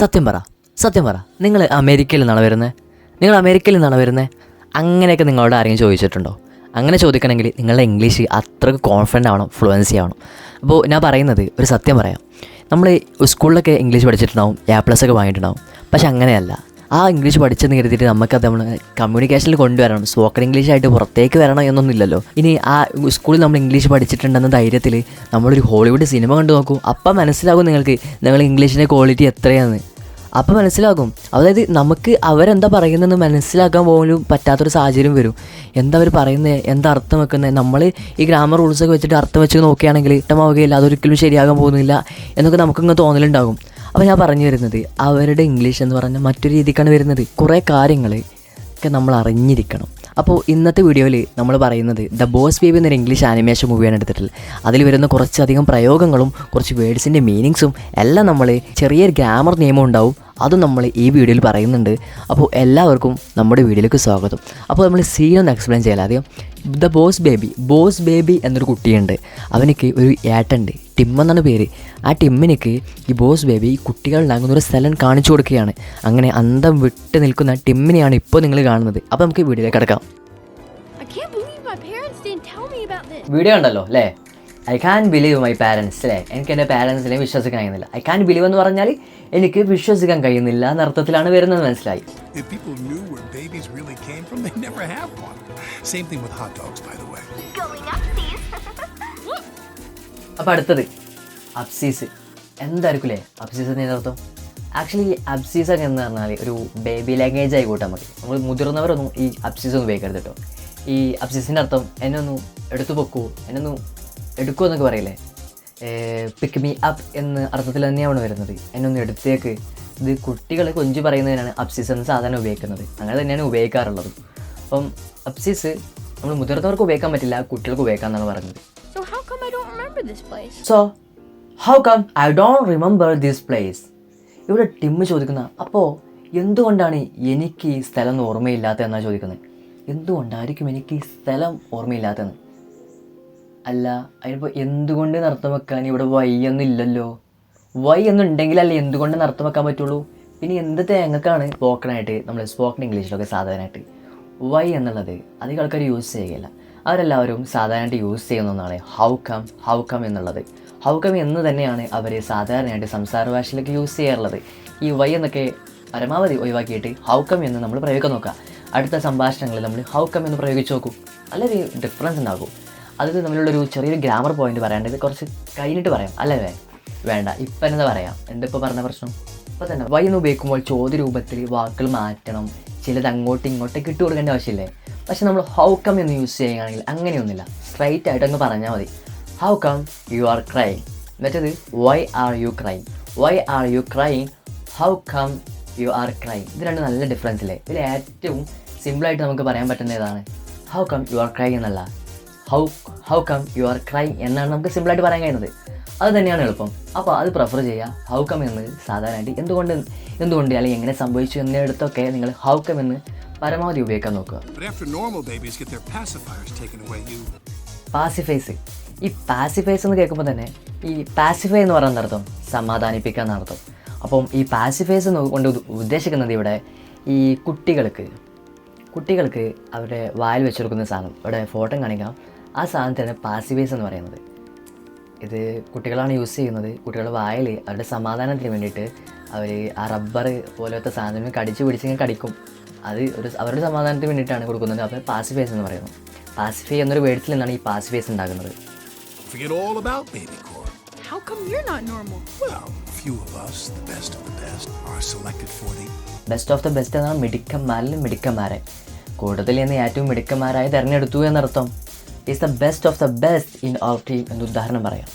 സത്യം പറ നിങ്ങൾ അമേരിക്കയിൽ നിന്നാണ് വരുന്നത് അങ്ങനെയൊക്കെ നിങ്ങളോട് ആരെങ്കിലും ചോദിച്ചിട്ടുണ്ടോ? അങ്ങനെ ചോദിക്കണമെങ്കിൽ നിങ്ങളുടെ ഇംഗ്ലീഷ് അത്രയ്ക്ക് കോൺഫിഡൻ്റ് ആവണം, ഫ്ലുവൻസി ആവണം. അപ്പോൾ ഞാൻ പറയുന്നത് ഒരു സത്യം പറയാം. നമ്മൾ സ്കൂളിലൊക്കെ ഇംഗ്ലീഷ് പഠിച്ചിട്ടുണ്ടാവും, A+ ഒക്കെ വാങ്ങിയിട്ടുണ്ടാവും. പക്ഷെ അങ്ങനെയല്ല. ആ ഇംഗ്ലീഷ് പഠിച്ചെന്ന് കരുതിയിട്ട് നമുക്കത് നമ്മൾ കമ്മ്യൂണിക്കേഷനിൽ കൊണ്ടുവരണം, സ്പോക്കൺ ഇംഗ്ലീഷായിട്ട് പുറത്തേക്ക് വരണം എന്നൊന്നുമില്ലല്ലോ. ഇനി ആ സ്കൂളിൽ നമ്മൾ ഇംഗ്ലീഷ് പഠിച്ചിട്ടുണ്ടെന്ന ധൈര്യത്തിൽ നമ്മളൊരു ഹോളിവുഡ് സിനിമ കണ്ടു നോക്കൂ. അപ്പം മനസ്സിലാകും നിങ്ങൾ ഇംഗ്ലീഷിൻ്റെ ക്വാളിറ്റി എത്രയാണെന്ന്. അപ്പം മനസ്സിലാകും. അതായത് നമുക്ക് അവരെന്താ പറയുന്നതെന്ന് മനസ്സിലാക്കാൻ പോലും പറ്റാത്തൊരു സാഹചര്യം വരും. എന്താ അവർ പറയുന്നത്, എന്താ അർത്ഥം വെക്കുന്നത്, നമ്മൾ ഈ ഗ്രാമർ റൂൾസൊക്കെ വെച്ചിട്ട് അർത്ഥം വെച്ച് നോക്കുകയാണെങ്കിൽ ഇഷ്ടമാവുകയില്ല, അതൊരിക്കലും ശരിയാകാൻ പോകുന്നില്ല എന്നൊക്കെ നമുക്കിങ്ങനെ തോന്നലുണ്ടാകും. അപ്പോൾ ഞാൻ പറഞ്ഞു വരുന്നത്, അവരുടെ ഇംഗ്ലീഷ് എന്ന് പറഞ്ഞാൽ മറ്റൊരു രീതിക്കാണ് വരുന്നത്. കുറേ കാര്യങ്ങൾ ഒക്കെ നമ്മൾ അറിഞ്ഞിരിക്കണം. അപ്പോൾ ഇന്നത്തെ വീഡിയോയിൽ നമ്മൾ പറയുന്നത് ദ ബോസ് ബേബി എന്നൊരു ഇംഗ്ലീഷ് ആനിമേഷൻ മൂവിയാണ് എടുത്തിട്ടുള്ളത്. അതിൽ വരുന്ന കുറച്ചധികം പ്രയോഗങ്ങളും കുറച്ച് വേർഡ്സിൻ്റെ മീനിങ്സും എല്ലാം നമ്മൾ ചെറിയൊരു ഗ്രാമർ നിയമം ഉണ്ടാവും, അതും നമ്മൾ ഈ വീഡിയോയിൽ പറയുന്നുണ്ട്. അപ്പോൾ എല്ലാവർക്കും നമ്മുടെ വീഡിയോയിലേക്ക് സ്വാഗതം. അപ്പോൾ നമ്മൾ സീൻ ഒന്ന് എക്സ്പ്ലെയിൻ ചെയ്യാം. ആദ്യം ദ ബോസ് ബേബി എന്നൊരു കുട്ടിയുണ്ട്. അവനിക്ക് ഒരു ഏട്ടുണ്ട്, ടിം എന്നാണ് പേര്. ആ ടിമ്മിനിക്ക് ഈ ബോസ് ബേബി ഈ കുട്ടികളുണ്ടാകുന്ന ഒരു സ്ഥലം കാണിച്ചു കൊടുക്കുകയാണ്. അങ്ങനെ അന്തം വിട്ട് നിൽക്കുന്ന ടിമ്മിനെയാണ് ഇപ്പോൾ നിങ്ങൾ കാണുന്നത്. അപ്പോൾ നമുക്ക് വീഡിയോയിലേക്ക് കിടക്കാം. വീഡിയോ ഉണ്ടല്ലോ അല്ലേ? I can believe my parents അല്ലേ? എനിക്ക് എൻ്റെ പാരൻസിനെ വിശ്വസിക്കാൻ കഴിയുന്നില്ല. ഐ കാൻ ബിലീവ് എന്ന് പറഞ്ഞാൽ എനിക്ക് വിശ്വസിക്കാൻ കഴിയുന്നില്ല എന്ന അർത്ഥത്തിലാണ് വരുന്നത്, മനസ്സിലായി? അപ്പം അടുത്തത് അബ്സീസ്. എന്തായിരിക്കും അബ്സീസ് എന്നതിൻ്റെ അർത്ഥം? ആക്ച്വലി അബ്സീസ് ഒക്കെ എന്ന് പറഞ്ഞാൽ ഒരു ബേബി ലാംഗ്വേജ് ആയിക്കോട്ടെ. നമ്മൾ മുതിർന്നവരൊന്നും ഈ അബ്സീസ് ഒന്നും ഉപയോഗിക്കരുത് കേട്ടോ. ഈ അബ്സീസിൻ്റെ അർത്ഥം എന്നെ ഒന്ന് എടുത്തു പൊക്കൂ, എന്നെ ഒന്ന് എടുക്കുമോ എന്നൊക്കെ പറയില്ലേ? പിക്ക് മീ അപ്പ് എന്ന അർത്ഥത്തിൽ തന്നെയാണ് വരുന്നത്. എന്നെ ഒന്ന് എടുത്തേക്ക്. ഇത് കുട്ടികൾ കൊഞ്ചു പറയുന്നതിനാണ് അബ്സീസ് എന്ന് സാധാരണ ഉപയോഗിക്കുന്നത്. അങ്ങനെ തന്നെയാണ് ഉപയോഗിക്കാറുള്ളത്. അപ്പം അബ്സീസ് നമ്മൾ മുതിർന്നവർക്ക് ഉപയോഗിക്കാൻ പറ്റില്ല, കുട്ടികൾക്ക് ഉപയോഗിക്കാമെന്നാണ് പറഞ്ഞത്. So how come I don't remember this place? ഇവിടെ ടിമ്മ് ചോദിക്കുന്ന, അപ്പോൾ എന്തുകൊണ്ടാണ് എനിക്ക് ഈ സ്ഥലം ഓർമ്മയില്ലാത്തത് എന്നാണ് ചോദിക്കുന്നത്. എന്തുകൊണ്ടായിരിക്കും എനിക്ക് ഈ സ്ഥലം ഓർമ്മയില്ലാത്തതെന്ന്? അല്ല, അതിനിപ്പോൾ എന്തുകൊണ്ട് അർത്ഥം വെക്കാൻ ഇവിടെ വൈ ഒന്നും ഇല്ലല്ലോ. വൈ എന്നുണ്ടെങ്കിലല്ലേ എന്തുകൊണ്ട് അർത്ഥം വെക്കാൻ പറ്റുള്ളൂ. പിന്നെ എന്ത് തേങ്ങക്കാണ് സ്പോക്കണായിട്ട് നമ്മൾ സ്പോക്കൺ ഇംഗ്ലീഷിലൊക്കെ സാധാരണയായിട്ട് വൈ എന്നുള്ളത് അധികം ആൾക്കാർ യൂസ് ചെയ്യുകയില്ല. അവരെല്ലാവരും സാധാരണയായിട്ട് യൂസ് ചെയ്യുന്ന ഒന്നാണ് ഹൗ കം എന്നുള്ളത്. ഹൗ കം എന്ന് തന്നെയാണ് അവർ സാധാരണയായിട്ട് സംസാര ഭാഷയിലൊക്കെ യൂസ് ചെയ്യാറുള്ളത്. ഈ വൈ എന്നൊക്കെ പരമാവധി ഒഴിവാക്കിയിട്ട് ഹൗ കം എന്ന് നമ്മൾ പ്രയോഗിക്കാൻ നോക്കുക. അടുത്ത സംഭാഷണങ്ങളിൽ നമ്മൾ ഹൗ കം എന്ന് പ്രയോഗിച്ച് നോക്കും. നല്ലൊരു ഡിഫറൻസ് ഉണ്ടാകും. അത് തമ്മിലുള്ളൊരു ചെറിയൊരു ഗ്രാമർ പോയിന്റ് പറയാണ്ടത് കുറച്ച് കഴിഞ്ഞിട്ട് പറയാം, അല്ലേ? വേണ്ട, ഇപ്പം എന്താ പറയാം. ഇപ്പോൾ പറഞ്ഞ പ്രശ്നം ഇപ്പം തന്നെ വൈ എന്ന് ഉപയോഗിക്കുമ്പോൾ ചോദ്യ രൂപത്തിൽ വാക്കുകൾ മാറ്റണം, ചിലത് അങ്ങോട്ടും ഇങ്ങോട്ടേക്ക് ഇട്ട് കൊടുക്കേണ്ട ആവശ്യമില്ലേ? പക്ഷെ നമ്മൾ ഹൗ കം എന്ന് യൂസ് ചെയ്യുകയാണെങ്കിൽ അങ്ങനെയൊന്നുമില്ല. സ്ട്രൈറ്റ് ആയിട്ട് അങ്ങ് പറഞ്ഞാൽ മതി. How come you are crying. മറ്റേത് why are you crying, how come you are crying. ഇത് രണ്ട് നല്ല ഡിഫറൻസ് ഇല്ലേ? ഇതിൽ ഏറ്റവും സിമ്പിളായിട്ട് നമുക്ക് പറയാൻ പറ്റുന്ന ഏതാണ്? How come you are crying എന്നല്ല, how come you are crying എന്നാണ് നമുക്ക് സിമ്പിളായിട്ട് പറയാൻ കഴിയുന്നത്. അത് തന്നെയാണ് എളുപ്പം. അപ്പോൾ അത് പ്രിഫർ ചെയ്യുക. ഹൗ കം എന്ന് സാധാരണയായിട്ട് എന്തുകൊണ്ട് അല്ലെങ്കിൽ എങ്ങനെ സംഭവിച്ചു എന്നിടത്തൊക്കെ നിങ്ങൾ ഹൗ കം എന്ന് പരമാവധി ഉപയോഗിക്കാൻ നോക്കുക. പാസിഫൈസ്. ഈ പാസിഫൈസ് എന്ന് കേൾക്കുമ്പോൾ തന്നെ ഈ പാസിഫൈ എന്ന് പറയുന്ന അർത്ഥം സമാധാനിപ്പിക്കുക എന്ന അർത്ഥം. അപ്പം ഈ പാസിഫൈസ് കൊണ്ട് ഉദ്ദേശിക്കുന്നത് ഇവിടെ ഈ കുട്ടികൾക്ക് അവരുടെ വായിൽ വെച്ചെടുക്കുന്ന സാധനം, ഇവിടെ ഫോട്ടോ കാണിക്കാം, ആ സാധനത്തിനാണ് പാസിഫൈസ് എന്ന് പറയുന്നത്. ഇത് കുട്ടികളാണ് യൂസ് ചെയ്യുന്നത്. കുട്ടികളുടെ വായിൽ അവരുടെ സമാധാനത്തിന് വേണ്ടിയിട്ട് അവർ ആ റബ്ബർ പോലത്തെ സാധനം കടിച്ച് പിടിച്ചിങ്ങനെ കടിക്കും. അത് അവരുടെ സമാധാനത്തിന് വേണ്ടിയിട്ടാണ് കൊടുക്കുന്നത്. അപ്പോൾ പാസിഫൈസ് എന്ന് പറയുന്നത്. പാസിഫൈ എന്നൊരു വേർഡ്സിൽ നിന്നാണ് ഈ പാസിഫൈസ് ഉണ്ടാകുന്നത്. ബെസ്റ്റ് ഓഫ് ദ ബെസ്റ്റ് എന്നാണ് മിടുക്കന്മാരെ കൂടുതൽ എന്ന് ഏറ്റവും മിടുക്കന്മാരായി തിരഞ്ഞെടുത്തു എന്നർത്ഥം. Is the best of the best in our team എന്ന് ഉദാഹരണം പറയാം.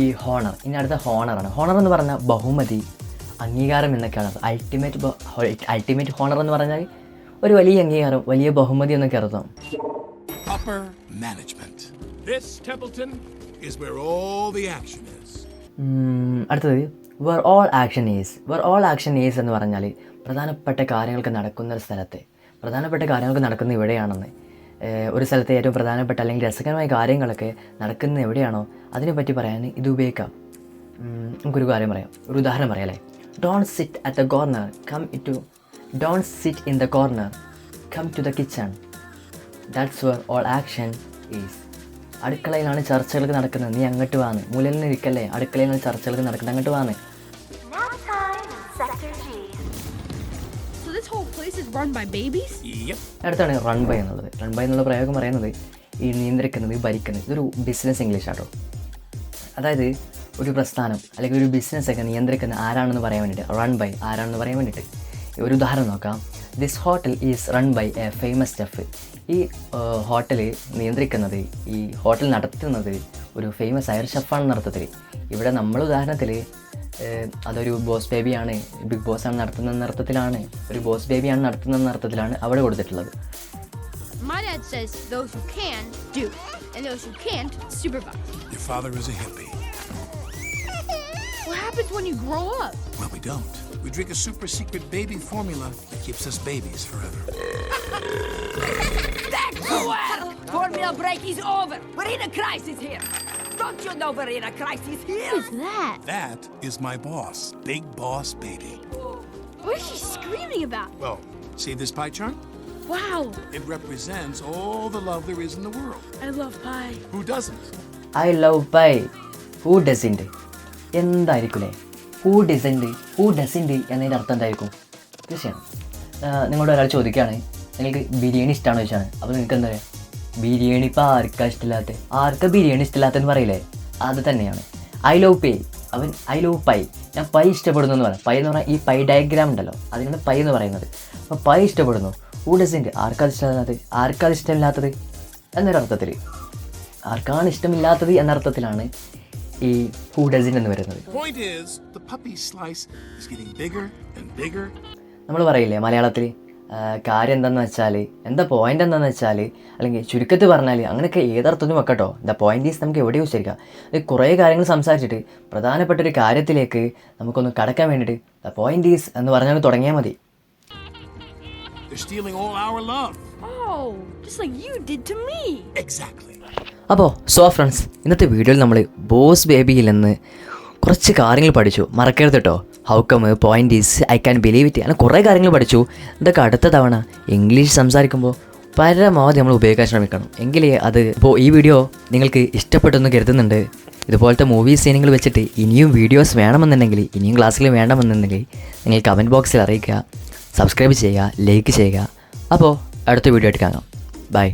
ഈ ഹോണർ, ഇനി അടുത്ത ഹോണറാണ്. ഹോണർ എന്ന് പറഞ്ഞാൽ ബഹുമതി, അംഗീകാരം എന്നൊക്കെയാണ്. അൾട്ടിമേറ്റ് ഹോണർ എന്ന് പറഞ്ഞാൽ ഒരു വലിയ അംഗീകാരം, വലിയ ബഹുമതി എന്നൊക്കെ അർത്ഥം. അടുത്തത് where all action is എന്ന് പറഞ്ഞാൽ പ്രധാനപ്പെട്ട കാര്യങ്ങൾക്ക് നടക്കുന്ന ഇവിടെയാണെന്ന്. ഒരു സ്ഥലത്തെ ഏറ്റവും പ്രധാനപ്പെട്ട അല്ലെങ്കിൽ രസകരമായ കാര്യങ്ങളൊക്കെ നടക്കുന്നത് എവിടെയാണോ അതിനെപ്പറ്റി പറയാൻ ഇത് ഉപയോഗിക്കാം. നമുക്കൊരു കാര്യം പറയാം, ഒരു ഉദാഹരണം പറയാം അല്ലേ. Don't sit at the corner don't sit in the corner come to the kitchen that's where all action is. അടുക്കളയിലാണ് ചർച്ചകൾ നടക്കുന്നത്, നീ അങ്ങോട്ട് വാന്ന്. മൂലയിൽ ഇരിക്കല്ലേ, അടുക്കളയിലാണ് ചർച്ചകൾ നടക്കുന്നത്, അങ്ങോട്ട് വാന്ന്. അടുത്താണ് റൺ ബൈ എന്നുള്ളത്. റൺ ബൈ എന്നുള്ള പ്രയോഗം പറയുന്നത് ഈ നിയന്ത്രിക്കുന്നത്, ഭരിക്കുന്നത്. ഇതൊരു ബിസിനസ് ഇംഗ്ലീഷ് ആട്ടോ. അതായത് ഒരു പ്രസ്ഥാനം അല്ലെങ്കിൽ ഒരു ബിസിനസ്സൊക്കെ നിയന്ത്രിക്കുന്ന ആരാണെന്ന് പറയാൻ വേണ്ടിയിട്ട്, റൺ ബൈ ആരാണെന്ന് പറയാൻ വേണ്ടിയിട്ട് ഒരു ഉദാഹരണം നോക്കാം. This hotel is run by a famous chef. ഈ ഹോട്ടൽ നിയന്ത്രിക്കുന്നത്, ഈ ഹോട്ടൽ നടത്തുന്നത് ഒരു ഫേമസ് ആയ ഒരു ഷെഫാണെന്ന അർത്ഥത്തിൽ. ഇവിടെ നമ്മൾ ഉദാഹരണത്തിൽ അതൊരു ബോസ് ബേബിയാണ്, ബിഗ് ബോസ് ആണ് നടത്തുന്ന അർത്ഥത്തിലാണ്, ഒരു ബോസ് ബേബിയാണ് നടത്തുന്ന അർത്ഥത്തിലാണ് അവിടെ കൊടുത്തിട്ടുള്ളത്. My dad says those who can do and those who can't supervise. Your father is a hippie. What happens when you grow up? Well, we don't. We drink a super secret baby formula that keeps us babies forever. That's well! Formula break is over. We're in a crisis here. Don't you know we're in a crisis here? What is that? That is my boss, Big Boss Baby. What is she screaming about? Well, see this pie chart? Wow, It represents all the love there is in the world. I love pie. Who doesn't? I love pi. Who doesn't എന്തായിരിക്കും? Who doesn't എന്നതിൻ്റെ അർത്ഥം എന്തായിരിക്കും? തീർച്ചയാണ്. നിങ്ങളോട് ഒരാൾ ചോദിക്കുകയാണ് നിങ്ങൾക്ക് ബിരിയാണി ഇഷ്ടമാണോ ചോദിച്ചാണ്. അപ്പോൾ നിങ്ങൾക്ക് എന്താ പറയുക? ബിരിയാണി ഇപ്പോൾ ആർക്കാ ബിരിയാണി ഇഷ്ടമില്ലാത്തതെന്ന് പറയില്ലേ? അത് തന്നെയാണ് ഐ ലവ് പൈ. അവൻ ഐ ലവ് പൈ, ഞാൻ പൈ ഇഷ്ടപ്പെടുന്നു എന്ന് പറയാം. പൈ എന്ന് പറഞ്ഞാൽ ഈ പൈ ഡയഗ്രാം ഉണ്ടല്ലോ, അതിനാണ് പൈ എന്ന് പറയുന്നത്. അപ്പോൾ പൈ ഇഷ്ടപ്പെടുന്നു. ഹൂ ഡസിൻറ്റ് ആർക്കാത് ഇഷ്ടമില്ലാത്തത് എന്നൊരർത്ഥത്തിൽ, ആർക്കാണ് ഇഷ്ടമില്ലാത്തത് എന്നർത്ഥത്തിലാണ് ഈ ഹൂ ഡസിൻറ്റ് എന്ന് വരുന്നത്. Point is, the puppy slice is getting bigger and bigger. നമ്മൾ പറയില്ലേ മലയാളത്തിൽ കാര്യം എന്താണെന്ന് വെച്ചാൽ, എന്താ പോയിൻ്റ് എന്താണെന്ന് വെച്ചാൽ, അല്ലെങ്കിൽ ചുരുക്കത്തിൽ പറഞ്ഞാൽ അങ്ങനെയൊക്കെ ഏതർത്ഥത്തിനും വെക്കട്ടോ. ദ പോയിൻ്റ് ഈസ് നമുക്ക് എവിടെ ഉച്ചരിക്കാം. കുറേ കാര്യങ്ങൾ സംസാരിച്ചിട്ട് പ്രധാനപ്പെട്ട ഒരു കാര്യത്തിലേക്ക് നമുക്കൊന്ന് കടക്കാൻ വേണ്ടിയിട്ട് ദ പോയിൻ്റ് ഈസ് എന്ന് പറഞ്ഞാൽ തുടങ്ങിയാൽ മതി. They're stealing all our love. Oh, just like you did to me. Exactly. അപ്പോൾ ഫ്രണ്ട്സ്, ഇന്നത്തെ വീഡിയോയിൽ നമ്മൾ ബോസ് ബേബിയിൽ നിന്ന് കുറച്ച് കാര്യങ്ങൾ പഠിച്ചു. മറക്കരുത് കേട്ടോ. How come, point is, I can believe it, അങ്ങനെ കുറേ കാര്യങ്ങൾ പഠിച്ചു. ഇതൊക്കെ അടുത്ത തവണ ഇംഗ്ലീഷ് സംസാരിക്കുമ്പോൾ പരമാവധി നമ്മൾ ഉപയോഗിക്കാൻ ശ്രമിക്കണം. എങ്കിലേ അത് ഇപ്പോൾ ഈ വീഡിയോ നിങ്ങൾക്ക് ഇഷ്ടപ്പെട്ടെന്ന് കരുതുന്നുണ്ട്. ഇതുപോലത്തെ മൂവി സീനുകൾ വെച്ചിട്ട് ഇനിയും വീഡിയോസ് വേണമെന്നുണ്ടെങ്കിൽ, ഇനിയും ക്ലാസ്സുകൾ വേണമെന്നുണ്ടെങ്കിൽ നിങ്ങൾ കമൻറ്റ് ബോക്സിൽ അറിയിക്കുക. സബ്സ്ക്രൈബ് ചെയ്യുക, ലൈക്ക് ചെയ്യുക. അപ്പോൾ അടുത്ത വീഡിയോ ആയിട്ട് കാണാം. ബൈ.